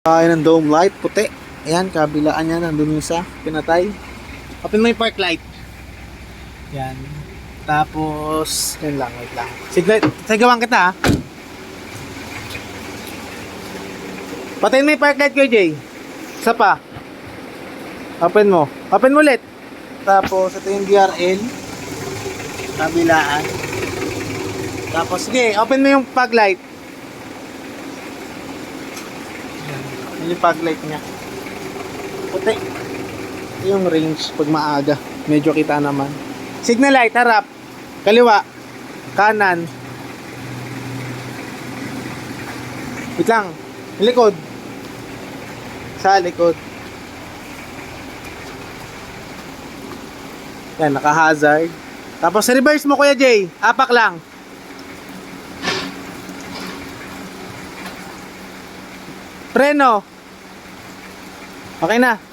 Ay ng dome light, puti. Ayan, kabilaan niya, nandun yung isa, pinatay. Open mo yung park light. Yan. Tapos, yan lang, wait lang. Signal, sagawang kita ha. Patayin mo yung park light ko, Jay. Isa pa. Open mo. Open mo ulit. Tapos, ito yung DRL. Kabilaan. Tapos, sige, open mo yung fog light. Yan yung fog light niya. Puti. Ito yung range pag maaga. Medyo kita naman. Signal light, harap. Kaliwa. Kanan. Wait lang. Likod. Sa likod. Yan, naka-hazard. Tapos reverse mo, Kuya Jay. Apak lang. Preno. Okay na.